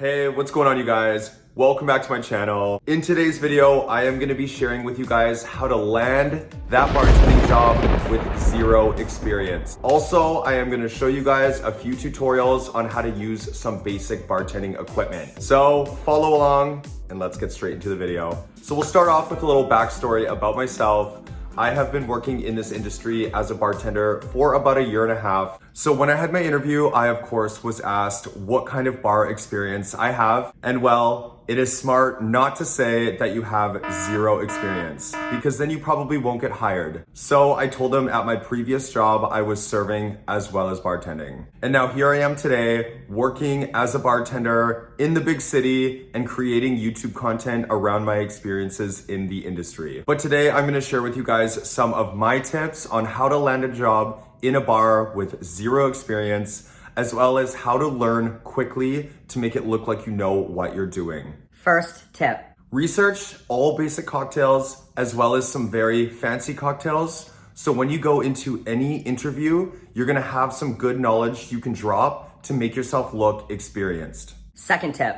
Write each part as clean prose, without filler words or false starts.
Hey, what's going on, you guys? Welcome back to my channel. In today's video, I am gonna be sharing with you guys how to land that bartending job with zero experience. Also, I am gonna show you guys a few tutorials on how to use some basic bartending equipment. So follow along and let's get straight into the video. So we'll start off with a little backstory about myself. I have been working in this industry as a bartender for about a year and a half. So when I had my interview, I of course was asked what kind of bar experience I have. And well, it is smart not to say that you have zero experience because then you probably won't get hired. So I told them at my previous job, I was serving as well as bartending. And now here I am today working as a bartender in the big city and creating YouTube content around my experiences in the industry. But today I'm gonna share with you guys some of my tips on how to land a job in a bar with zero experience, as well as how to learn quickly to make it look like you know what you're doing. First tip. Research all basic cocktails as well as some very fancy cocktails. So when you go into any interview, you're gonna have some good knowledge you can drop to make yourself look experienced. Second tip.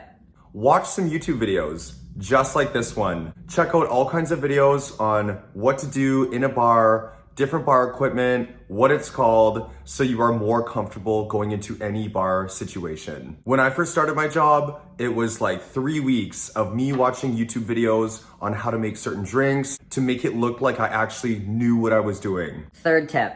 Watch some YouTube videos, just like this one. Check out all kinds of videos on what to do in a bar, different bar equipment, what it's called, so you are more comfortable going into any bar situation. When I first started my job, it was like 3 weeks of me watching YouTube videos on how to make certain drinks to make it look like I actually knew what I was doing. Third tip.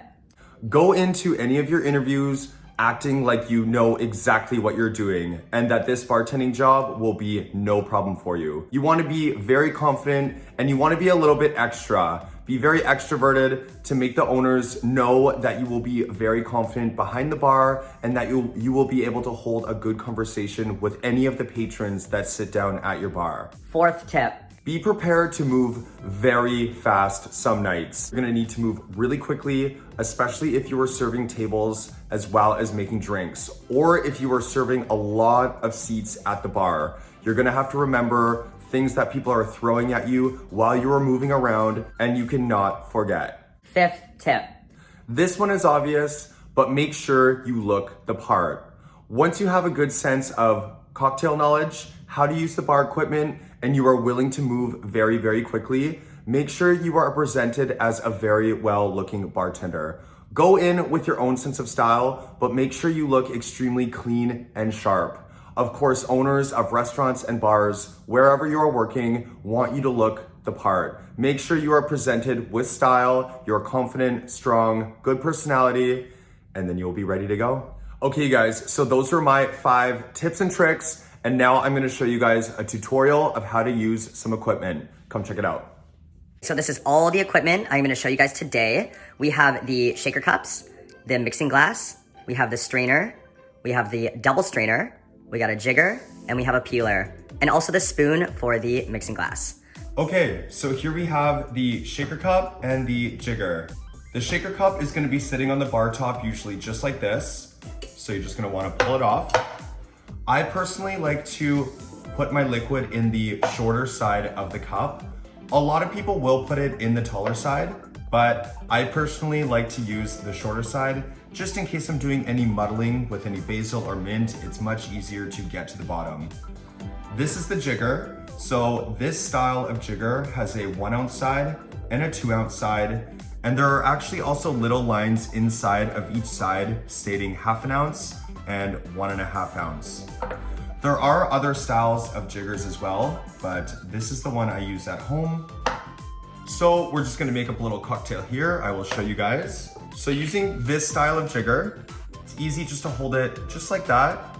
Go into any of your interviews acting like you know exactly what you're doing and that this bartending job will be no problem for you. You want to be very confident and you want to be a little bit extra. Be very extroverted to make the owners know that you will be very confident behind the bar and that you will be able to hold a good conversation with any of the patrons that sit down at your bar. Fourth tip. Be prepared to move very fast some nights. You're gonna need to move really quickly, especially if you are serving tables as well as making drinks, or if you are serving a lot of seats at the bar. You're gonna have to remember things that people are throwing at you while you are moving around, and you cannot forget. Fifth tip. This one is obvious, but make sure you look the part. Once you have a good sense of cocktail knowledge, how to use the bar equipment, and you are willing to move very, very quickly, make sure you are presented as a very well-looking bartender. Go in with your own sense of style, but make sure you look extremely clean and sharp. Of course, owners of restaurants and bars, wherever you are working, want you to look the part. Make sure you are presented with style, you're confident, strong, good personality, and then you'll be ready to go. Okay, you guys, so those are my 5 tips and tricks. And now I'm gonna show you guys a tutorial of how to use some equipment. Come check it out. So this is all the equipment I'm gonna show you guys today. We have the shaker cups, the mixing glass, we have the strainer, we have the double strainer, we got a jigger, and we have a peeler, and also the spoon for the mixing glass. Okay, so here we have the shaker cup and the jigger. The shaker cup is gonna be sitting on the bar top usually just like this. So you're just gonna wanna pull it off. I personally like to put my liquid in the shorter side of the cup. A lot of people will put it in the taller side, but I personally like to use the shorter side just in case I'm doing any muddling with any basil or mint. It's much easier to get to the bottom. This is the jigger. So this style of jigger has a 1 ounce side and a 2 ounce side. And there are actually also little lines inside of each side stating 1/2 ounce and 1.5 ounce. There are other styles of jiggers as well, but this is the one I use at home. So we're just gonna make up a little cocktail here. I will show you guys. So using this style of jigger, it's easy just to hold it just like that.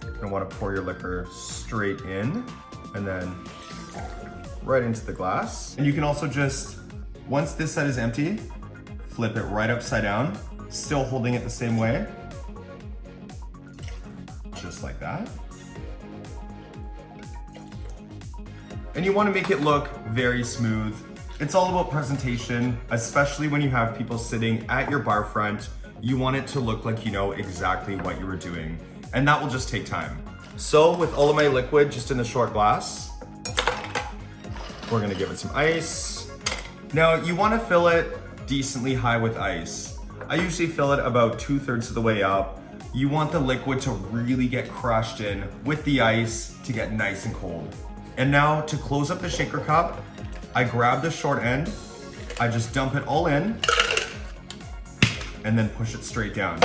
You're gonna wanna pour your liquor straight in and then right into the glass. And you can also just, once this side is empty, flip it right upside down, still holding it the same way. Just like that. And you want to make it look very smooth. It's all about presentation, especially when you have people sitting at your bar front. You want it to look like you know exactly what you were doing, and that will just take time. So with all of my liquid just in the short glass, we're gonna give it some ice. Now you want to fill it decently high with ice. I usually fill it about 2/3 of the way up. You want the liquid to really get crushed in with the ice to get nice and cold. And now to close up the shaker cup, I grab the short end, I just dump it all in, and then push it straight down.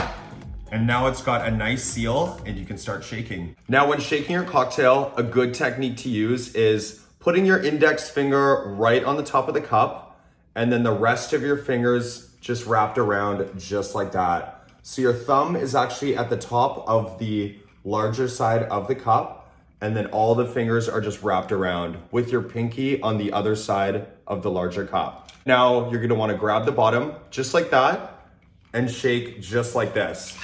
And now it's got a nice seal and you can start shaking. Now when shaking your cocktail, a good technique to use is putting your index finger right on the top of the cup and then the rest of your fingers just wrapped around just like that. So your thumb is actually at the top of the larger side of the cup and then all the fingers are just wrapped around with your pinky on the other side of the larger cup. Now you're gonna wanna grab the bottom just like that and shake just like this.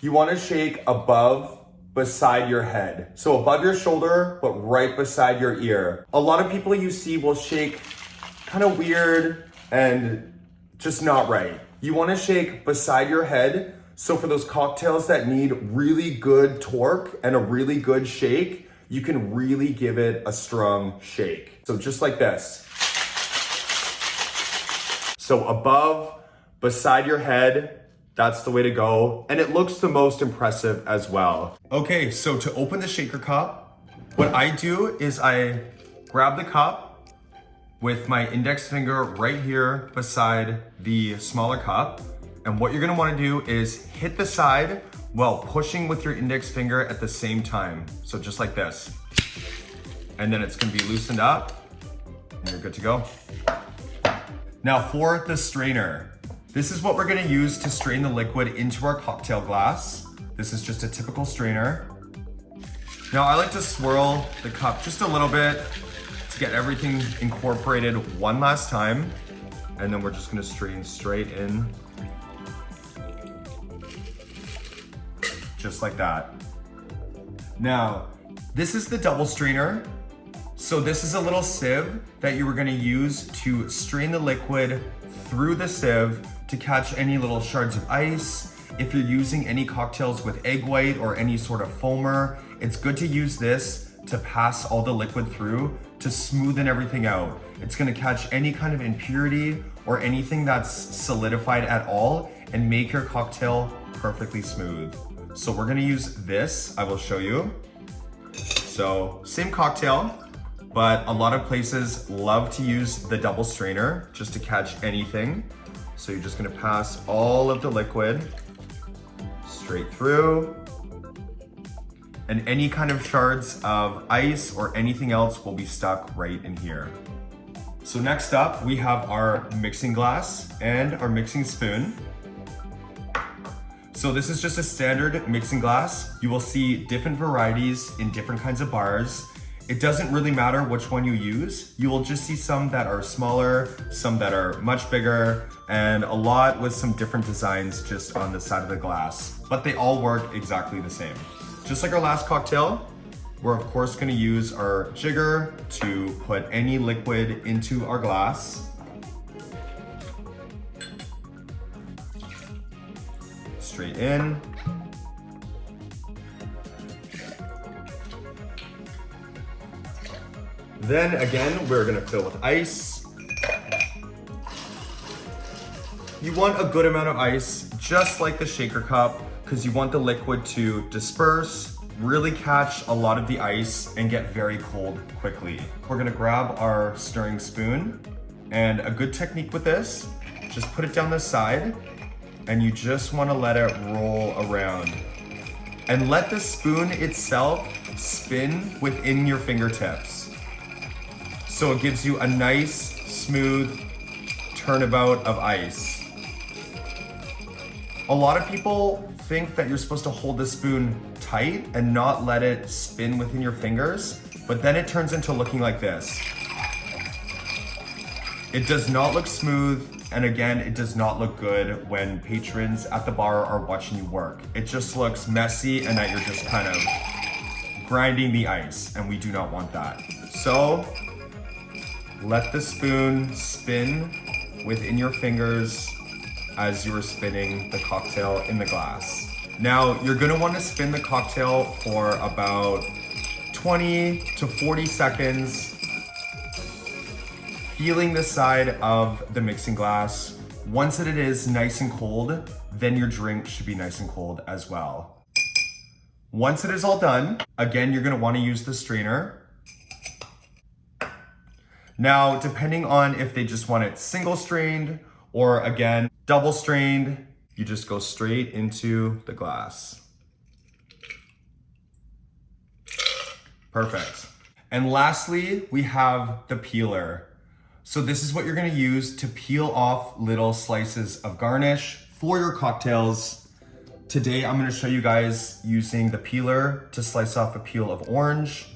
You wanna shake beside your head. So above your shoulder, but right beside your ear. A lot of people you see will shake kind of weird and just not right. You wanna shake beside your head. So for those cocktails that need really good torque and a really good shake, you can really give it a strong shake. So just like this. So above, beside your head, that's the way to go. And it looks the most impressive as well. Okay, so to open the shaker cup, what I do is I grab the cup with my index finger right here beside the smaller cup. And what you're gonna wanna do is hit the side while pushing with your index finger at the same time. So just like this. And then it's gonna be loosened up and you're good to go. Now for the strainer. This is what we're gonna use to strain the liquid into our cocktail glass. This is just a typical strainer. Now I like to swirl the cup just a little bit to get everything incorporated one last time. And then we're just gonna strain straight in. Just like that. Now, this is the double strainer. So this is a little sieve that you were gonna use to strain the liquid through the sieve to catch any little shards of ice. If you're using any cocktails with egg white or any sort of foamer, it's good to use this to pass all the liquid through to smoothen everything out. It's gonna catch any kind of impurity or anything that's solidified at all and make your cocktail perfectly smooth. So we're gonna use this, I will show you. So same cocktail, but a lot of places love to use the double strainer just to catch anything. So you're just gonna pass all of the liquid straight through. And any kind of shards of ice or anything else will be stuck right in here. So next up, we have our mixing glass and our mixing spoon. So this is just a standard mixing glass. You will see different varieties in different kinds of bars. It doesn't really matter which one you use. You will just see some that are smaller, some that are much bigger, and a lot with some different designs just on the side of the glass. But they all work exactly the same. Just like our last cocktail, we're of course gonna use our jigger to put any liquid into our glass. Straight in. Then again, we're gonna fill with ice. You want a good amount of ice, just like the shaker cup, because you want the liquid to disperse, really catch a lot of the ice, and get very cold quickly. We're gonna grab our stirring spoon, and a good technique with this, just put it down the side, and you just wanna let it roll around. And let the spoon itself spin within your fingertips. So it gives you a nice, smooth turnabout of ice. A lot of people think that you're supposed to hold the spoon tight and not let it spin within your fingers, but then it turns into looking like this. It does not look smooth, and again, it does not look good when patrons at the bar are watching you work. It just looks messy and that you're just kind of grinding the ice, and we do not want that. So, let the spoon spin within your fingers as you are spinning the cocktail in the glass. Now, you're gonna wanna spin the cocktail for about 20 to 40 seconds, feeling the side of the mixing glass Once it is nice and cold, then your drink should be nice and cold as well. Once it is all done, again, you're gonna wanna use the strainer. Now, depending on if they just want it single strained or again, double strained, you just go straight into the glass. Perfect. And lastly, we have the peeler. So this is what you're gonna use to peel off little slices of garnish for your cocktails. Today, I'm gonna show you guys using the peeler to slice off a peel of orange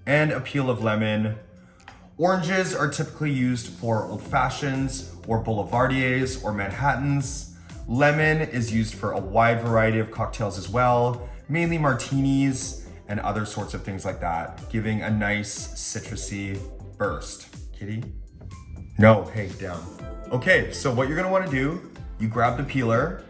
and a peel of lemon. Oranges are typically used for old fashions or boulevardiers or Manhattans. Lemon is used for a wide variety of cocktails as well, mainly martinis and other sorts of things like that, giving a nice citrusy burst. Kitty? No, hey, down. Okay, so what you're gonna wanna do, you grab the peeler.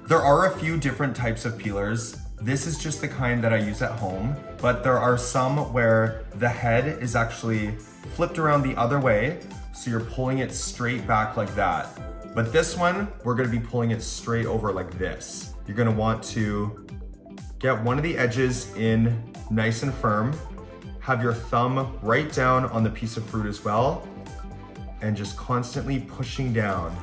There are a few different types of peelers. This is just the kind that I use at home, but there are some where the head is actually flipped around the other way, so you're pulling it straight back like that. But this one, we're gonna be pulling it straight over like this. You're gonna want to get one of the edges in nice and firm, have your thumb right down on the piece of fruit as well, and just constantly pushing down.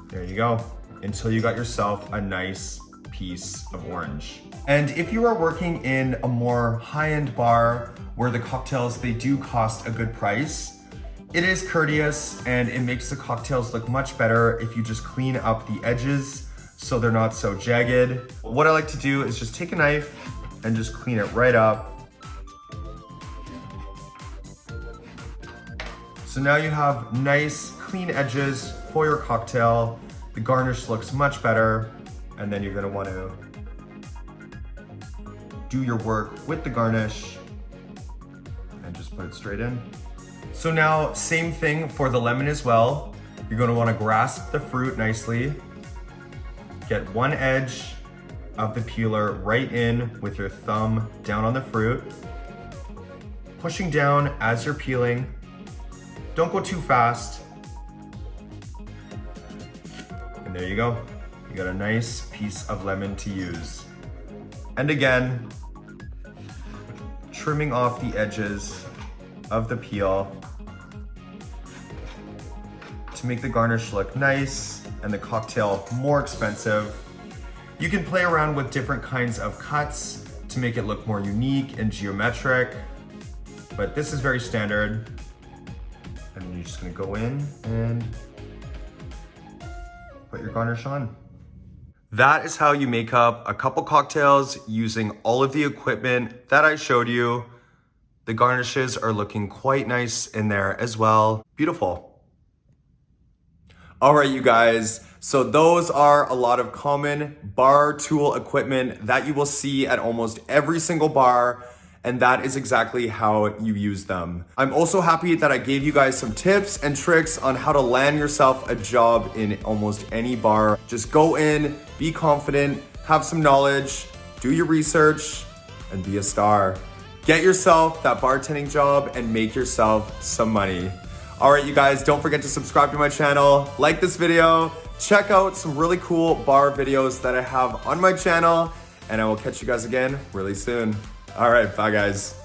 There you go, until you got yourself a nice piece of orange. And if you are working in a more high-end bar where the cocktails, they do cost a good price, it is courteous and it makes the cocktails look much better if you just clean up the edges so they're not so jagged. What I like to do is just take a knife and just clean it right up. So now you have nice, clean edges for your cocktail. The garnish looks much better, and then you're gonna wanna do your work with the garnish and just put it straight in. So now, same thing for the lemon as well. You're gonna wanna grasp the fruit nicely, get one edge of the peeler right in with your thumb down on the fruit, pushing down as you're peeling. Don't go too fast. And there you go. You got a nice piece of lemon to use. And again, trimming off the edges of the peel to make the garnish look nice and the cocktail more expensive. You can play around with different kinds of cuts to make it look more unique and geometric, but this is very standard. And you're just gonna go in and put your garnish on. That is how you make up a couple cocktails using all of the equipment that I showed you. The garnishes are looking quite nice in there as well. Beautiful. All right, you guys. So those are a lot of common bar tool equipment that you will see at almost every single bar. And that is exactly how you use them. I'm also happy that I gave you guys some tips and tricks on how to land yourself a job in almost any bar. Just go in, be confident, have some knowledge, do your research, and be a star. Get yourself that bartending job and make yourself some money. All right, you guys, don't forget to subscribe to my channel, like this video, check out some really cool bar videos that I have on my channel, and I will catch you guys again really soon. All right, bye guys.